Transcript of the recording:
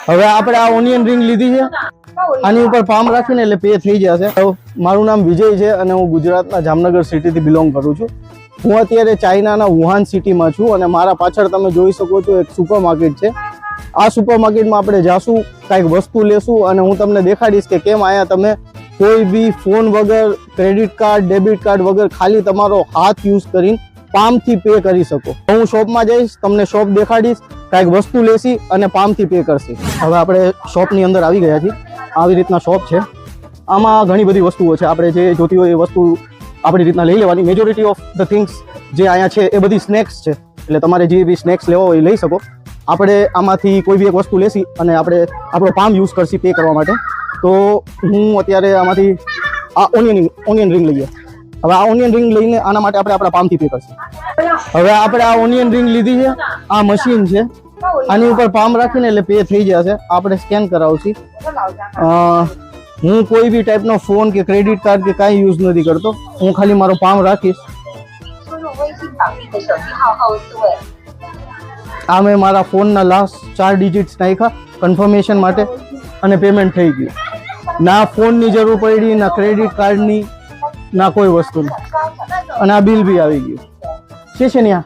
હવે આપણે આ ઓનિયન રિંગ લીધી છે, આની ઉપર પામ રાખીને એટલે પે થઈ જશે. મારું નામ વિજય છે અને હું ગુજરાતના જામનગર સિટીથી બિલોંગ કરું છું. હું અત્યારે ચાઇનાના વુહાન સિટીમાં છું અને મારા પાછળ તમે જોઈ શકો છો એક સુપર માર્કેટ છે. આ સુપર માર્કેટમાં આપણે જાશું, કાંઈક વસ્તુ લેશું અને હું તમને દેખાડીશ કે કેમ અહીંયા તમે કોઈ બી ફોન વગર, ક્રેડિટ કાર્ડ, ડેબિટ કાર્ડ વગર ખાલી તમારો હાથ યુઝ કરીને પામથી પે કરી શકો. હું શોપમાં જઈશ, તમને શોપ દેખાડીશ, કાંઈક વસ્તુ લેશી અને પામથી પે કરશી. હવે આપણે શોપની અંદર આવી ગયા છીએ. આવી રીતના શોપ છે. આમાં ઘણી બધી વસ્તુઓ છે. આપણે જે જોતી હોય એ વસ્તુ આપણી રીતના લઈ લેવાની. મેજોરિટી ઓફ ધ થિંગ્સ જે અહીંયા છે એ બધી સ્નેક્સ છે, એટલે તમારે જે બી સ્નેક્સ લેવો હોય એ લઈ શકો. આપણે આમાંથી કોઈ બી એક વસ્તુ લેશી અને આપણે આપણો પામ યુઝ કરશી પે કરવા માટે. તો હું અત્યારે આમાંથી આ ઓનિયન રિંગ લઈએ. હવે આ ઓનિયન રિંગ લઈને આના માટે આપણે આપણા પામથી પે કરશું. હવે આપણે આ ઓનિયન રિંગ લીધી છે. આ મશીન છે, આની ઉપર પામ રાખીને એટલે પે થઈ જશે. આપણે સ્કેન કરાવશું. હું કોઈ બી ટાઈપનો ફોન કે ક્રેડિટ કાર્ડ કે કાંઈ યુઝ નથી કરતો. હું ખાલી મારો પામ રાખીશ. આ મેં મારા ફોનના લાસ્ટ 4 ડિજિટ્સ નાખ્યા કન્ફર્મેશન માટે અને પેમેન્ટ થઈ ગયું. ના ફોનની જરૂર પડી, ના ક્રેડિટ કાર્ડની, ના કોઈ વસ્તુની. અને આ બિલ બી આવી ગયું. છે ને આ